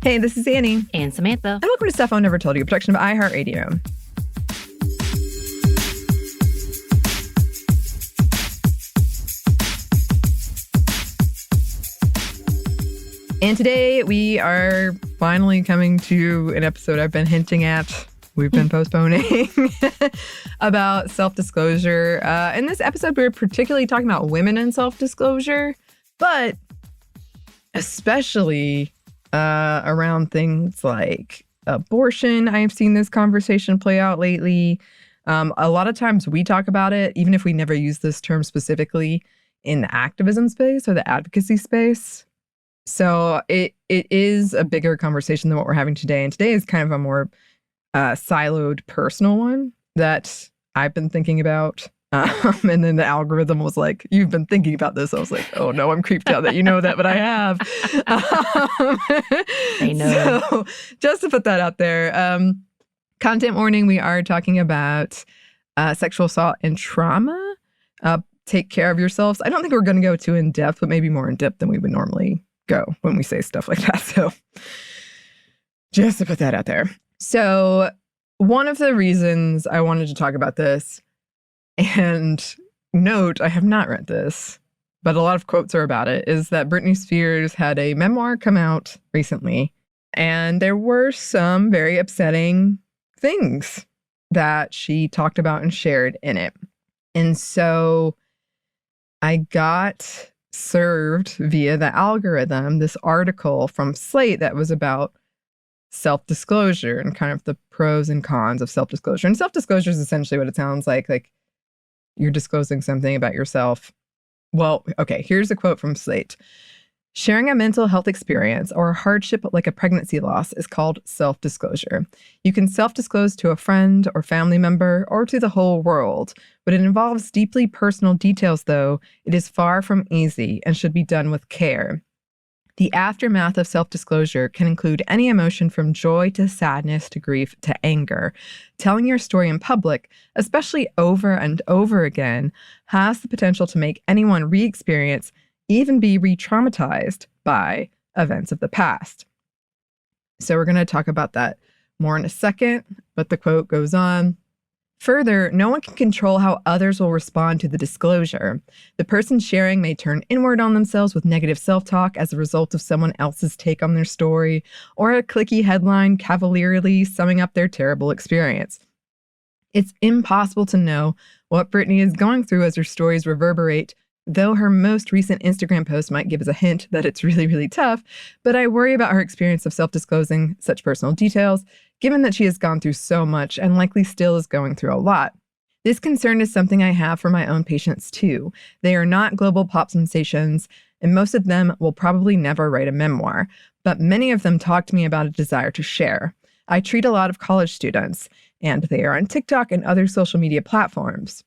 Hey, this is Anney. And Samantha. And welcome to Stuff I Never Told You, a production of iHeartRadio. And today we are finally coming to an episode I've been hinting at. We've been postponing about self-disclosure. In this episode, we're particularly talking about women and self-disclosure, but especially around things like abortion. I have seen this conversation play out lately. A lot of times we talk about it, even if we never use this term specifically in the activism space or the advocacy space. So it is a bigger conversation than what we're having today. And today is kind of a more siloed personal one that I've been thinking about. And then the algorithm was like, you've been thinking about this. I was like, oh no, I'm creeped out that you know that, but I have. I know. So just to put that out there, content warning, we are talking about sexual assault and trauma. Take care of yourselves. I don't think we're going to go too in depth, but maybe more in depth than we would normally go when we say stuff like that. So just to put that out there. So one of the reasons I wanted to talk about this, and note, I have not read this, but a lot of quotes are about it, is that Britney Spears had a memoir come out recently, and there were some very upsetting things that she talked about and shared in it. And so I got served via the algorithm this article from Slate that was about self-disclosure and kind of the pros and cons of self-disclosure. And self-disclosure is essentially what it sounds like you're disclosing something about yourself. Well, okay, here's a quote from Slate. Sharing a mental health experience or a hardship like a pregnancy loss is called self-disclosure. You can self-disclose to a friend or family member or to the whole world. When it involves deeply personal details, though, it is far from easy and should be done with care. The aftermath of self-disclosure can include any emotion from joy to sadness to grief to anger. Telling your story in public, especially over and over again, has the potential to make anyone re-experience, even be re-traumatized by events of the past. So we're going to talk about that more in a second, but the quote goes on. Further, no one can control how others will respond to the disclosure. The person sharing may turn inward on themselves with negative self-talk as a result of someone else's take on their story, or a clicky headline cavalierly summing up their terrible experience. It's impossible to know what Britney is going through as her stories reverberate, though her most recent Instagram post might give us a hint that it's really, really tough, but I worry about her experience of self-disclosing such personal details, given that she has gone through so much and likely still is going through a lot. This concern is something I have for my own patients too. They are not global pop sensations, and most of them will probably never write a memoir, but many of them talk to me about a desire to share. I treat a lot of college students, and they are on TikTok and other social media platforms.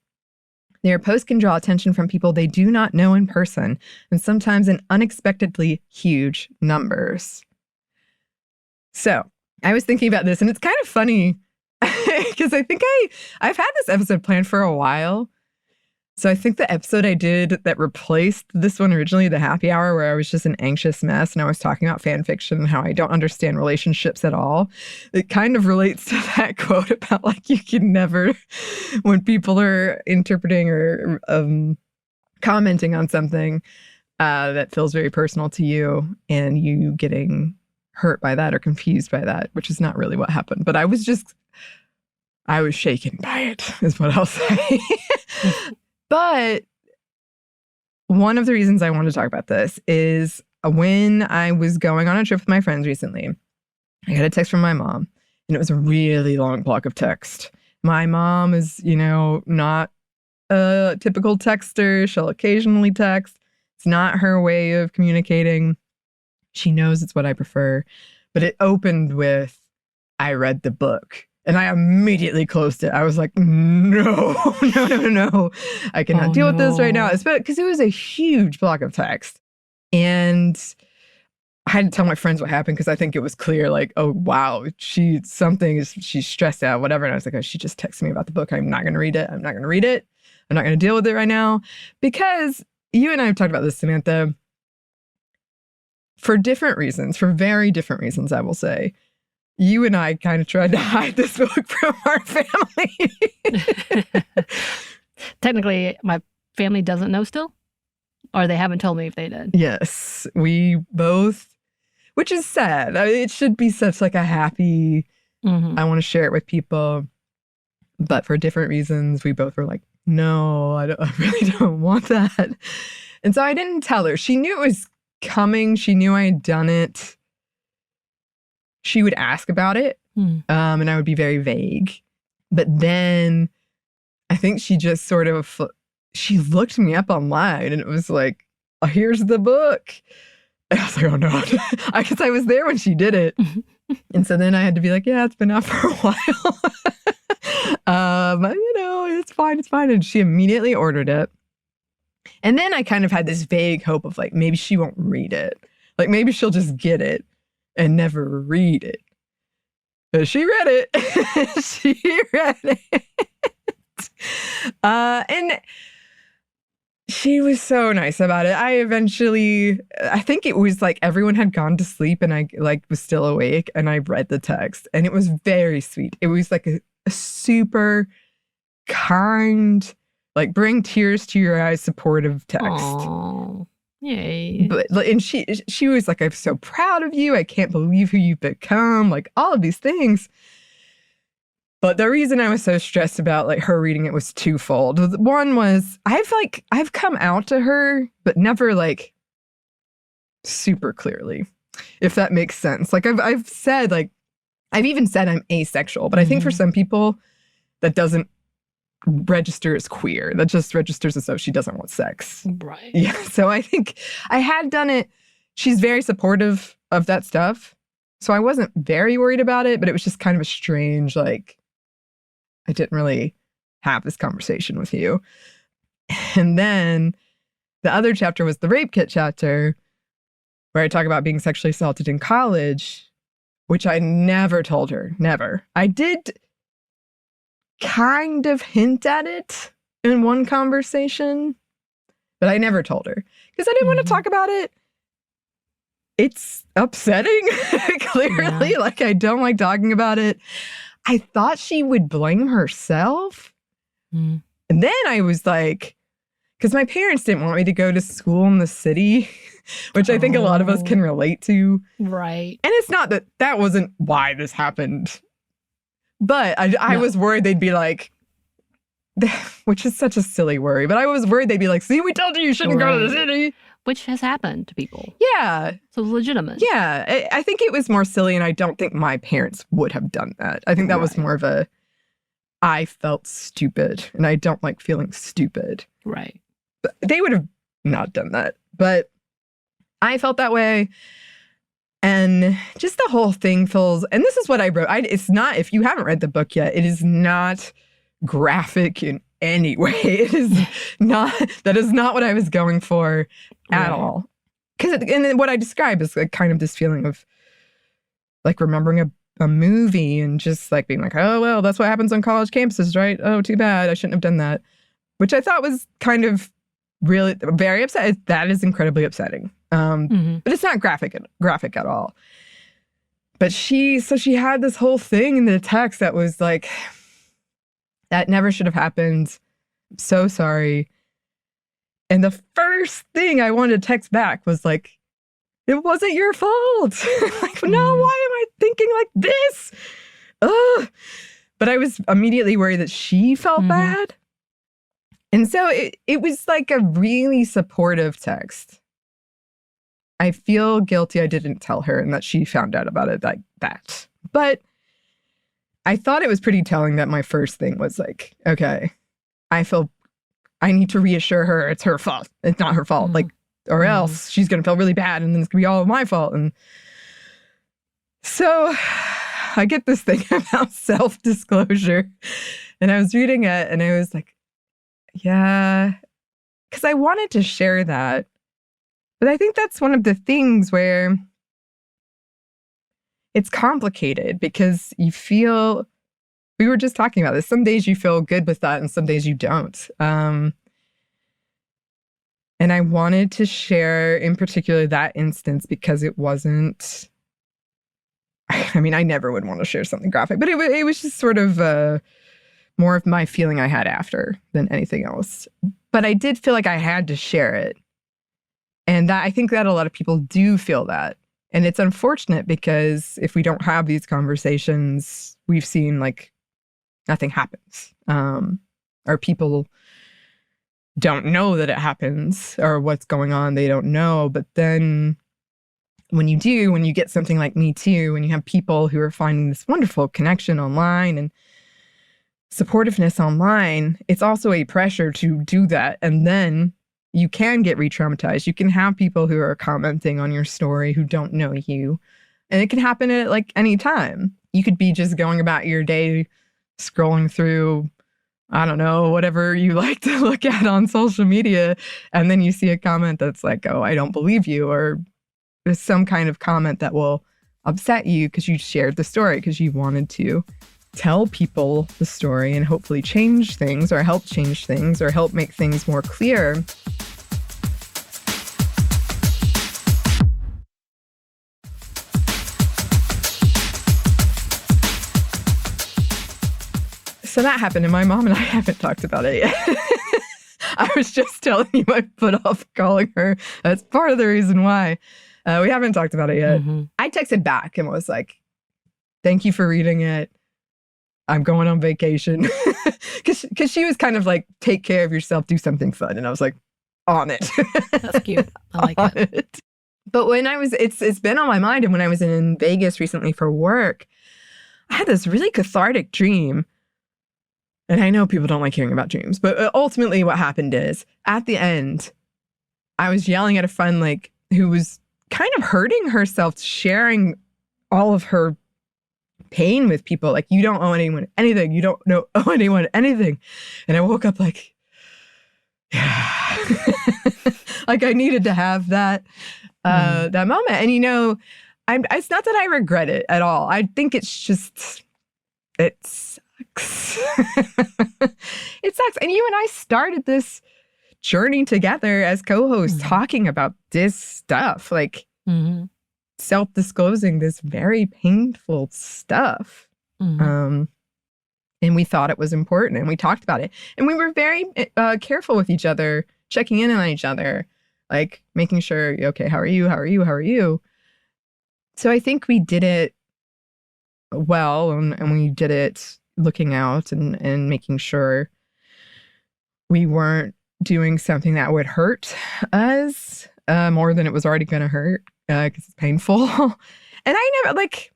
Their posts can draw attention from people they do not know in person, and sometimes in unexpectedly huge numbers. So I was thinking about this, and it's kind of funny because I think I've had this episode planned for a while. So I think the episode I did that replaced this one originally, the happy hour, where I was just an anxious mess and I was talking about fan fiction and how I don't understand relationships at all, it kind of relates to that quote about like you can never, when people are interpreting or commenting on something that feels very personal to you and you getting hurt by that or confused by that, which is not really what happened. But I was shaken by it, is what I'll say. But one of the reasons I want to talk about this is when I was going on a trip with my friends recently, I got a text from my mom, and it was a really long block of text. My mom is, not a typical texter. She'll occasionally text. It's not her way of communicating. She knows it's what I prefer. But it opened with, I read the book. And I immediately closed it. I was like, no. I cannot deal with this right now. Because it was a huge block of text. And I had to tell my friends what happened because I think it was clear, like, oh, wow, she's stressed out, whatever. And I was like, oh, she just texted me about the book. I'm not going to read it. I'm not going to deal with it right now. Because you and I have talked about this, Samantha. for different reasons, for very different reasons, I will say. You and I kind of tried to hide this book from our family. Technically, my family doesn't know still, or they haven't told me if they did. Yes, we both, which is sad. I mean, it should be such like a happy, I want to share it with people. But for different reasons, we both were like, no, I really don't want that. And so I didn't tell her. She knew it was coming. She knew I had done it. She would ask about it, and I would be very vague. But then I think she just sort of, she looked me up online and it was like, oh, here's the book. And I was like, oh no, I guess I was there when she did it. And so then I had to be like, yeah, it's been out for a while. You know, it's fine, it's fine. And she immediately ordered it. And then I kind of had this vague hope of like, maybe she won't read it. Like maybe she'll just get it and never read it. But she read it. She read it. And she was so nice about it. I think it was like everyone had gone to sleep and I like was still awake and I read the text and it was very sweet. It was like a super kind, like bring tears to your eyes, supportive text. Aww. Yay. And she was like, I'm so proud of you. I can't believe who you've become. Like all of these things. But the reason I was so stressed about like her reading it was twofold. One was I've come out to her, but never like super clearly, if that makes sense. Like I've said, like, I've even said I'm asexual, but I think for some people that doesn't register as queer. That just registers as though she doesn't want sex. Right. Yeah. So I think I had done it. She's very supportive of that stuff. So I wasn't very worried about it, but it was just kind of a strange, like, I didn't really have this conversation with you. And then the other chapter was the rape kit chapter, where I talk about being sexually assaulted in college, which I never told her. Never. I did kind of hint at it in one conversation, but I never told her because I didn't want to talk about it. It's upsetting, clearly. Yeah. Like, I don't like talking about it. I thought she would blame herself. And then I was like, because my parents didn't want me to go to school in the city, which I think a lot of us can relate to. Right. And it's not that wasn't why this happened. But I was worried they'd be like, which is such a silly worry, but I was worried they'd be like, see, we told you shouldn't go to the city. Which has happened to people. Yeah. So it's legitimate. Yeah. I think it was more silly, and I don't think my parents would have done that. I think that was more of I felt stupid, and I don't like feeling stupid. Right. But they would have not done that. But I felt that way. And just the whole thing feels, and this is what I wrote. It's not, if you haven't read the book yet, it is not graphic in any way. It is not, that is not what I was going for at all. And what I describe is like kind of this feeling of like remembering a movie and just like being like, oh, well, that's what happens on college campuses, right? Oh, too bad. I shouldn't have done that. Which I thought was kind of really very upsetting. That is incredibly upsetting. But it's not graphic at all. But she had this whole thing in the text that was like, that never should have happened. I'm so sorry. And the first thing I wanted to text back was like, it wasn't your fault. Like, no, why am I thinking like this? Ugh. But I was immediately worried that she felt bad. And so it was like a really supportive text. I feel guilty I didn't tell her and that she found out about it like that. But I thought it was pretty telling that my first thing was like, okay, I need to reassure her it's her fault. It's not her fault. Like, or else she's going to feel really bad and then it's going to be all my fault. And so I get this thing about self-disclosure and I was reading it and I was like, yeah, because I wanted to share that. But I think that's one of the things where it's complicated because you feel, we were just talking about this, some days you feel good with that and some days you don't. And I wanted to share in particular that instance because it wasn't, I mean, I never would want to share something graphic, but it was just sort of more of my feeling I had after than anything else. But I did feel like I had to share it. And I think that a lot of people do feel that. And it's unfortunate because if we don't have these conversations, we've seen like nothing happens. Or people don't know that it happens or what's going on. They don't know. But then when you do, when you get something like Me Too, when you have people who are finding this wonderful connection online and supportiveness online, it's also a pressure to do that. And then you can get re-traumatized. You can have people who are commenting on your story who don't know you. And it can happen at like any time. You could be just going about your day, scrolling through, I don't know, whatever you like to look at on social media. And then you see a comment that's like, oh, I don't believe you. Or there's some kind of comment that will upset you because you shared the story, because you wanted to tell people the story and hopefully change things or help change things or help make things more clear. So that happened, and my mom and I haven't talked about it yet. I was just telling you I put off calling her. That's part of the reason why. We haven't talked about it yet. Mm-hmm. I texted back and was like, thank you for reading it. I'm going on vacation. Because she was kind of like, take care of yourself, do something fun. And I was like, on it. That's cute. I like it. But when I was, it's been on my mind. And when I was in Vegas recently for work, I had this really cathartic dream. And I know people don't like hearing about dreams, but ultimately what happened is at the end, I was yelling at a friend like who was kind of hurting herself, sharing all of her pain with people. Like, you don't owe anyone anything. You don't owe anyone anything. And I woke up like, yeah, like I needed to have that, that moment. And, you know, it's not that I regret it at all. I think it's just, it sucks. It sucks. And you and I started this journey together as co-hosts, talking about this stuff, like self-disclosing this very painful stuff. And we thought it was important, and we talked about it, and we were very careful with each other, checking in on each other, like making sure, okay, how are you? How are you? How are you? So I think we did it well, and we did it looking out and making sure we weren't doing something that would hurt us more than it was already going to hurt, because it's painful. And I never, like,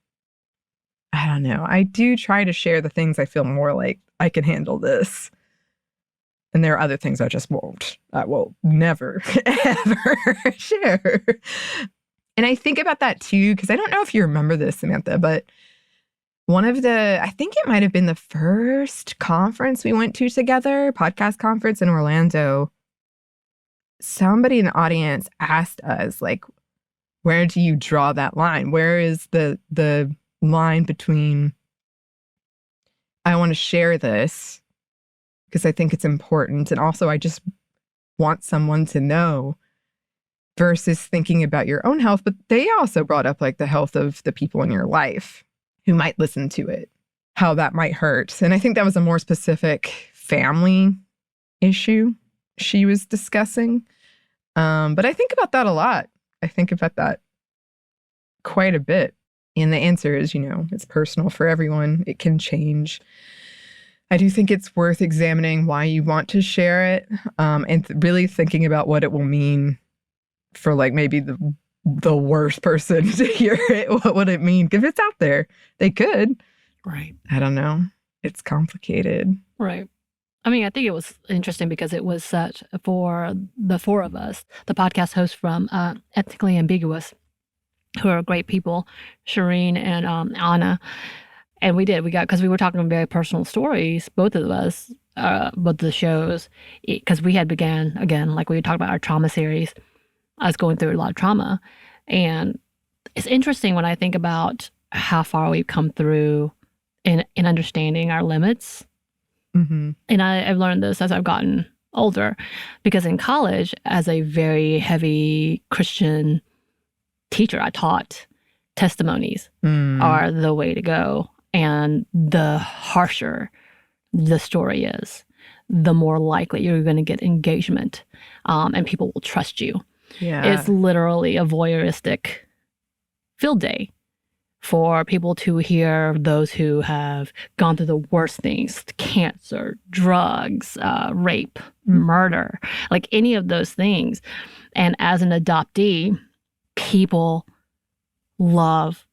I don't know. I do try to share the things I feel more like I can handle this. And there are other things I just won't. I will never, ever share. And I think about that too, because I don't know if you remember this, Samantha, but one of I think it might have been the first conference we went to together, podcast conference in Orlando. Somebody in the audience asked us, like, where do you draw that line? Where is the line between, I want to share this because I think it's important, and also I just want someone to know, versus thinking about your own health. But they also brought up like the health of the people in your life who might listen to it, how that might hurt. And I think that was a more specific family issue she was discussing. But I think about that a lot. I think about that quite a bit. And the answer is, you know, it's personal for everyone. It can change. I do think it's worth examining why you want to share it, and really thinking about what it will mean for, like, maybe the worst person to hear it. What would it mean? If it's out there, they could. Right. I don't know. It's complicated. Right. I mean, I think it was interesting because it was such, for the four of us, the podcast hosts from Ethically Ambiguous, who are great people, Shireen and Anna. And we got, because we were talking very personal stories, both of us, both the shows, because we had began, again, like we were talking about our trauma series, I was going through a lot of trauma. And it's interesting when I think about how far we've come through in understanding our limits. And I've learned this as I've gotten older, because in college, as a very heavy Christian teacher, I taught testimonies are the way to go. And the harsher the story is, the more likely you're going to get engagement, and people will trust you. Yeah. It's literally a voyeuristic field day for people to hear those who have gone through the worst things, cancer, drugs, rape, murder, like any of those things. And as an adoptee, people love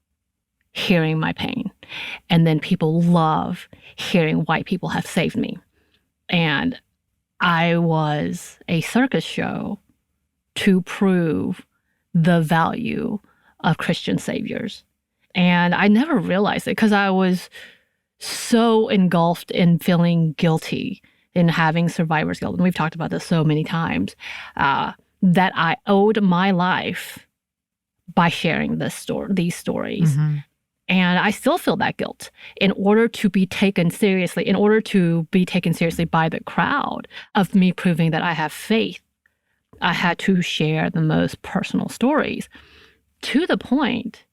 hearing my pain. And then people love hearing white people have saved me. And I was a circus show to prove the value of Christian saviors. And I never realized it because I was so engulfed in feeling guilty, in having survivor's guilt. And we've talked about this so many times, that I owed my life by sharing these stories. And I still feel that guilt. In order to be taken seriously by the crowd of me proving that I have faith, I had to share the most personal stories, to the point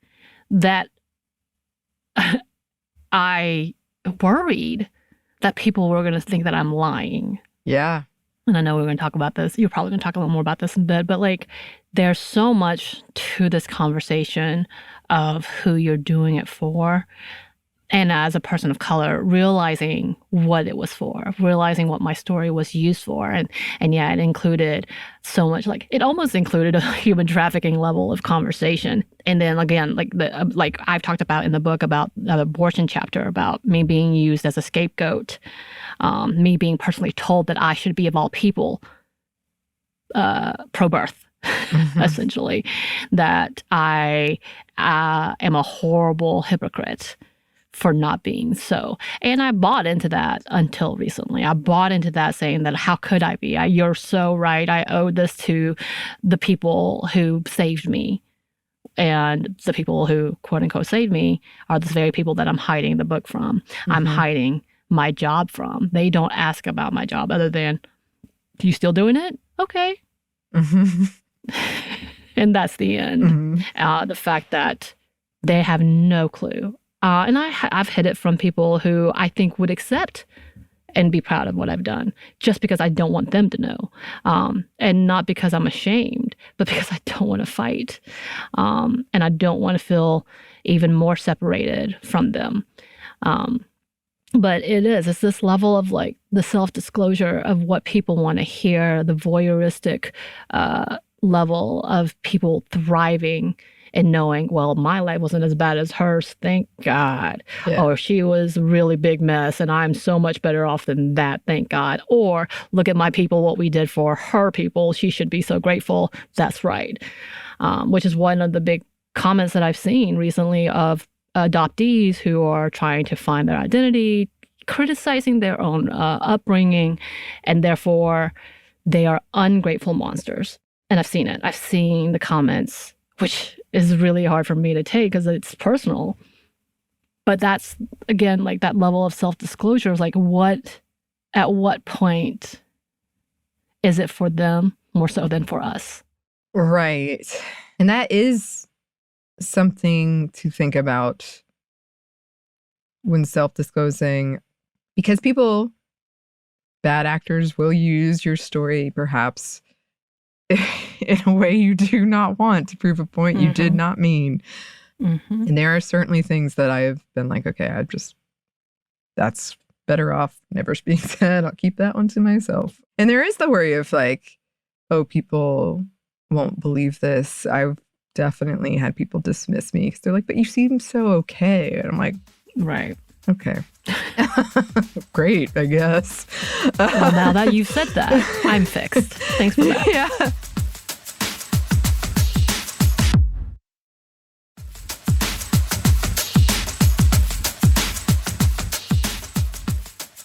that I worried that people were going to think that I'm lying. Yeah. And I know we're going to talk about this. You're probably going to talk a little more about this in a bit, but like, there's so much to this conversation of who you're doing it for. And as a person of color, realizing what it was for, realizing what my story was used for. And yeah, it included so much, like it almost included a human trafficking level of conversation. And then again, like I've talked about in the book about the abortion chapter, about me being used as a scapegoat, me being personally told that I should be, of all people, pro-birth. Essentially, that I am a horrible hypocrite for not being so. And I bought into that until recently. I bought into that, saying that how could I be? You're so right. I owe this to the people who saved me. And the people who, quote unquote, saved me are the very people that I'm hiding the book from. I'm hiding my job from. They don't ask about my job other than, you still doing it? Okay. And that's the end. The fact that they have no clue. And I've hid it from people who I think would accept and be proud of what I've done, just because I don't want them to know. And not because I'm ashamed, but because I don't want to fight. And I don't want to feel even more separated from them. But it's this level of like the self-disclosure of what people want to hear, the voyeuristic level of people thriving and knowing, well, my life wasn't as bad as hers, thank God. Yeah. Or she was a really big mess and I'm so much better off than that, thank God. Or look at my people, what we did for her people. She should be so grateful. That's right. Which is one of the big comments that I've seen recently of adoptees who are trying to find their identity, criticizing their own upbringing, and therefore they are ungrateful monsters. And I've seen it. I've seen the comments, which is really hard for me to take because it's personal. But that's, again, like that level of self-disclosure is like, at what point is it for them more so than for us? Right. And that is something to think about when self-disclosing, because bad actors will use your story perhaps in a way you do not want to prove a point you did not mean. And there are certainly things that I've been like, okay, that's better off never being said. I'll keep that one to myself. And there is the worry of like, oh, people won't believe this. I've definitely had people dismiss me because they're like, but you seem so okay. And I'm like, right. Okay. Great, I guess. Well, now that you've said that, I'm fixed. Thanks for that. Yeah.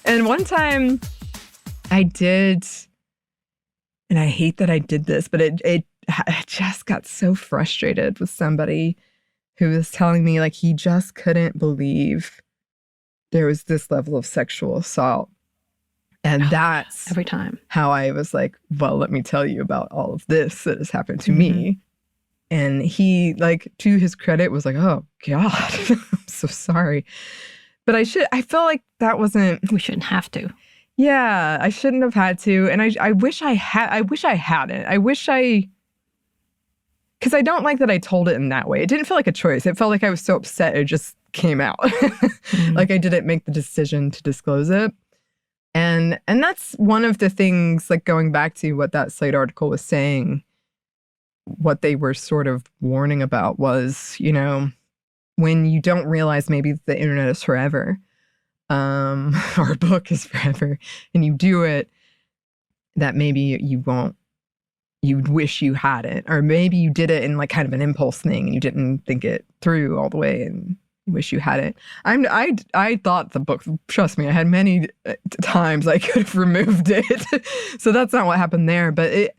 And one time I did, and I hate that I did this, but I just got so frustrated with somebody who was telling me like he just couldn't believe there was this level of sexual assault And that's every time how I was like, well, let me tell you about all of this that has happened to me. And he, like, to his credit, was like, oh, God, I'm so sorry. But I felt like that wasn't... We shouldn't have to. Yeah, I shouldn't have had to. And I wish I hadn't. Because I don't like that I told it in that way. It didn't feel like a choice. It felt like I was so upset it just came out. Like I didn't make the decision to disclose it. And that's one of the things, like going back to what that Slate article was saying, what they were sort of warning about was, you know, when you don't realize maybe the internet is forever, or a book is forever, and you do it, that maybe you'd wish you hadn't, or maybe you did it in like kind of an impulse thing and you didn't think it through all the way and you wish you hadn't. I thought the book, trust me, I had many times I could have removed it. So that's not what happened there. But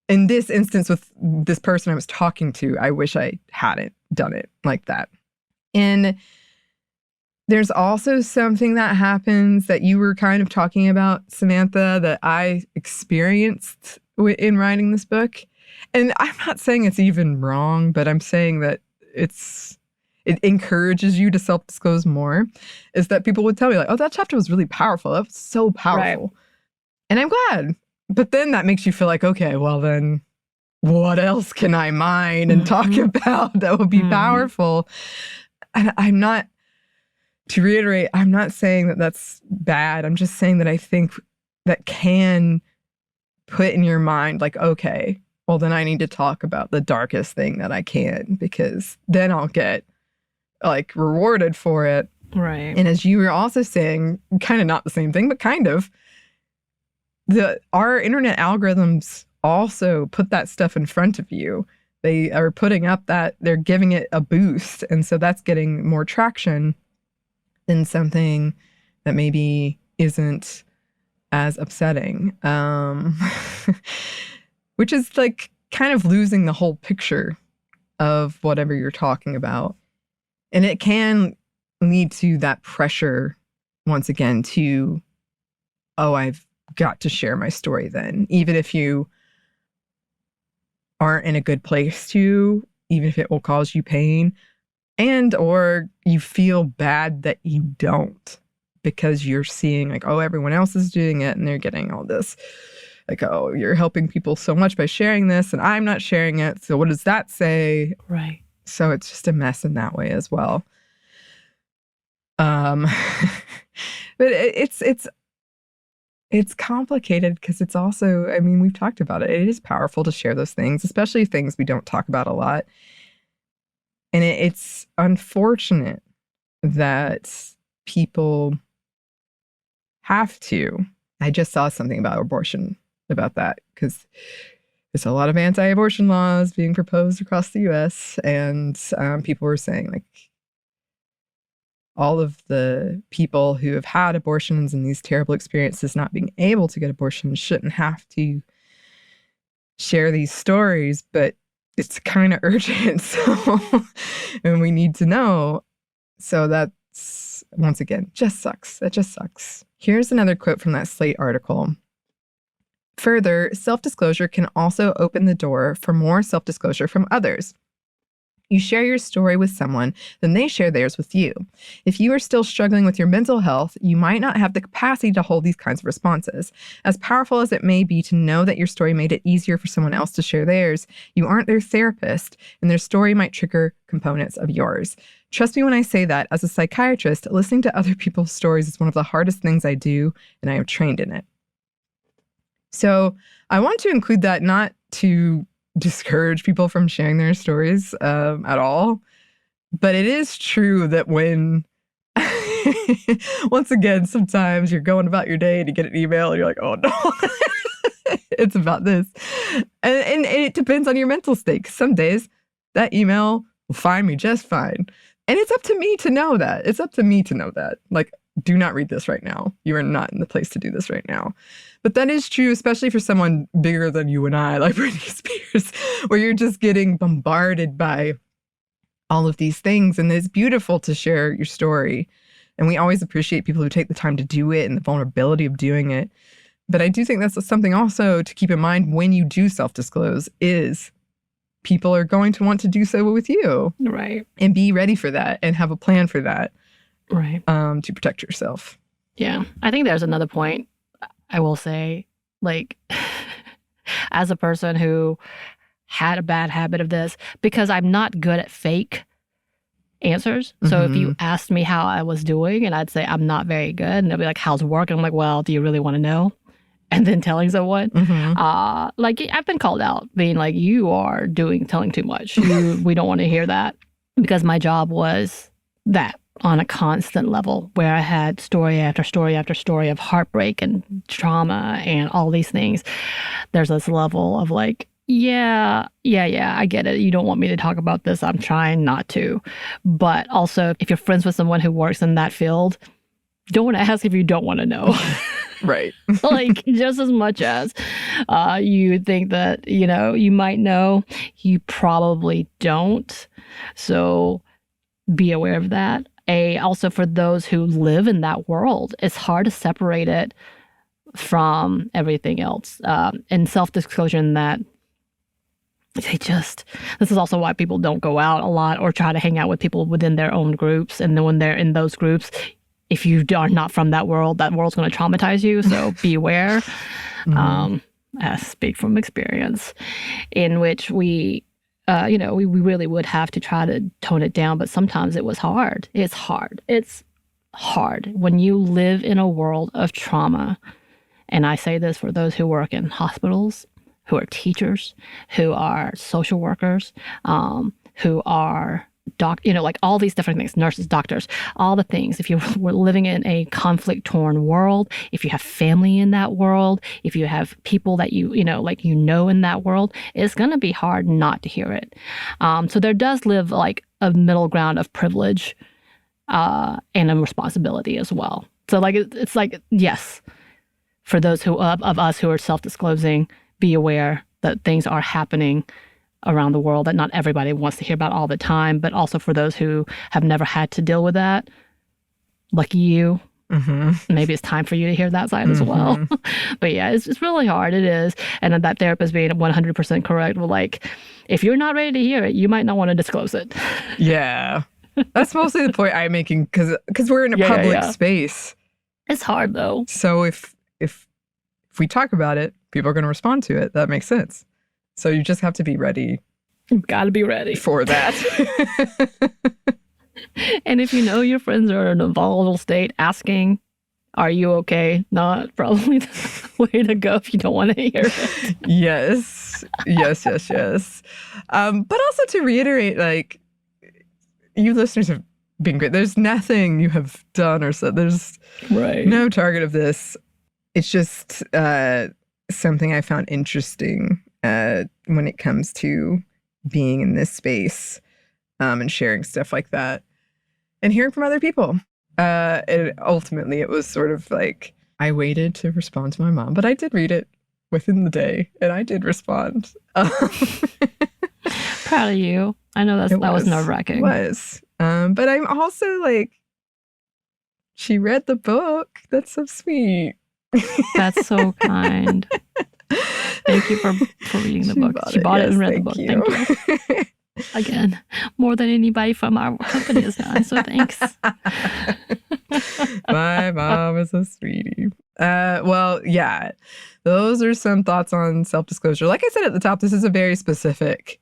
in this instance with this person I was talking to, I wish I hadn't done it like that. And there's also something that happens that you were kind of talking about, Samantha, that I experienced in writing this book. And I'm not saying it's even wrong, but I'm saying that it encourages you to self-disclose more, is that people would tell me like, oh, that chapter was really powerful. That was so powerful. Right. And I'm glad. But then that makes you feel like, okay, well then what else can I mine and talk about that would be powerful? And I'm not, to reiterate, I'm not saying that that's bad. I'm just saying that I think that can put in your mind like, okay, well then I need to talk about the darkest thing that I can, because then I'll get like rewarded for it. Right. And as you were also saying, kind of not the same thing, but kind of, our internet algorithms also put that stuff in front of you. They are putting up that, they're giving it a boost. And so that's getting more traction than something that maybe isn't as upsetting. Which is like kind of losing the whole picture of whatever you're talking about. And it can lead to that pressure, once again, to, oh, I've got to share my story then, even if you aren't in a good place to, even if it will cause you pain, and or you feel bad that you don't, because you're seeing like, oh, everyone else is doing it and they're getting all this, like, oh, you're helping people so much by sharing this and I'm not sharing it, so what does that say? Right. So it's just a mess in that way as well. But it's complicated because it's also, I mean, we've talked about it. It is powerful to share those things, especially things we don't talk about a lot. And it's unfortunate that people have to. I just saw something about abortion, about that, because there's a lot of anti-abortion laws being proposed across the U.S. And people were saying, like, all of the people who have had abortions and these terrible experiences not being able to get abortions shouldn't have to share these stories, but it's kind of urgent. So, and we need to know. So that's, once again, just sucks. That just sucks. Here's another quote from that Slate article. Further, self-disclosure can also open the door for more self-disclosure from others. You share your story with someone, then they share theirs with you. If you are still struggling with your mental health, you might not have the capacity to hold these kinds of responses. As powerful as it may be to know that your story made it easier for someone else to share theirs, you aren't their therapist, and their story might trigger components of yours. Trust me when I say that, as a psychiatrist, listening to other people's stories is one of the hardest things I do, and I am trained in it. So I want to include that not to discourage people from sharing their stories at all. But it is true that when, once again, sometimes you're going about your day and you get an email and you're like, oh no, it's about this. And it depends on your mental state. Some days that email will find me just fine. And it's up to me to know that. It's up to me to know that. Like, do not read this right now. You are not in the place to do this right now. But that is true, especially for someone bigger than you and I, like Britney Spears, where you're just getting bombarded by all of these things. And it's beautiful to share your story. And we always appreciate people who take the time to do it and the vulnerability of doing it. But I do think that's something also to keep in mind when you do self-disclose is people are going to want to do so with you. Right. And be ready for that and have a plan for that. Right. To protect yourself. Yeah. I think there's another point I will say, like, as a person who had a bad habit of this, because I'm not good at fake answers. So if you asked me how I was doing and I'd say I'm not very good, and they'll be like, how's work? And I'm like, well, do you really want to know? And then telling someone, like, I've been called out being like, you are telling too much. We don't want to hear that, because my job was that on a constant level where I had story after story after story of heartbreak and trauma and all these things. There's this level of like, yeah, I get it. You don't want me to talk about this. I'm trying not to. But also, if you're friends with someone who works in that field, don't ask if you don't want to know. Right. Like, just as much as you think that, you might know, you probably don't. So be aware of that. Also, for those who live in that world, it's hard to separate it from everything else. And self-disclosure in that, this is also why people don't go out a lot or try to hang out with people within their own groups. And then when they're in those groups, if you are not from that world's going to traumatize you. So be aware. I speak from experience, in which we really would have to try to tone it down, but sometimes it was hard. It's hard. It's hard when you live in a world of trauma. And I say this for those who work in hospitals, who are teachers, who are social workers, who are like all these different things, nurses, doctors, all the things. If you were living in a conflict-torn world, if you have family in that world, if you have people that you know in that world, it's going to be hard not to hear it. So there does live like a middle ground of privilege and a responsibility as well. So like it's like, yes, for those of us who are self-disclosing, be aware that things are happening around the world that not everybody wants to hear about all the time, but also for those who have never had to deal with that, lucky you, maybe it's time for you to hear that side as well. But yeah, it's really hard. It is. And that therapist being 100% correct, well, like, if you're not ready to hear it, you might not want to disclose it. Yeah. That's mostly the point I'm making, because we're in a public space. It's hard, though. So if we talk about it, people are going to respond to it. That makes sense. So you just have to be ready. You've got to be ready for that. And if you know your friends are in a volatile state, asking, are you okay? Not probably the way to go if you don't want to hear it. Yes. But also to reiterate, like, you listeners have been great. There's nothing you have done or said. There's no target of this. It's just something I found interesting when it comes to being in this space and sharing stuff like that and hearing from other people. Ultimately, it was sort of like I waited to respond to my mom, but I did read it within the day and I did respond. Proud of you. I know that was nerve-wracking. It was. But I'm also like, she read the book. That's so sweet. That's so kind. Thank you for reading the book. She bought it and read the book. Thank you. Again, more than anybody from our company has done. So thanks. My mom is a sweetie. Well, yeah, those are some thoughts on self-disclosure. Like I said at the top, this is a very specific,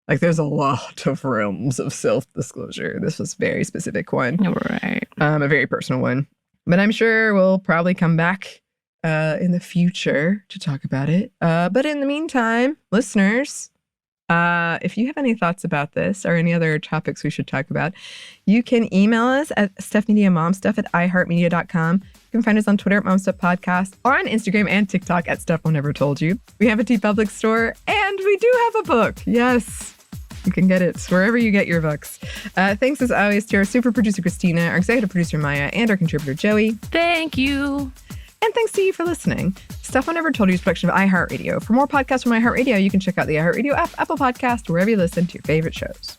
like there's a lot of realms of self-disclosure. This was a very specific one. Right. A very personal one. But I'm sure we'll probably come back in the future to talk about it. But in the meantime, listeners, if you have any thoughts about this or any other topics we should talk about, you can email us at stuffmediamomstuff@iheartmedia.com. You can find us on Twitter at momstuffpodcast or on Instagram and TikTok at Stuff One Never Told You. We have a TeePublic store and we do have a book. Yes. You can get it wherever you get your books. Thanks as always to our super producer, Christina, our executive producer, Maya, and our contributor, Joey. Thank you. And thanks to you for listening. Stuff I Never Told You is a production of iHeartRadio. For more podcasts from iHeartRadio, you can check out the iHeartRadio app, Apple Podcast, or wherever you listen to your favorite shows.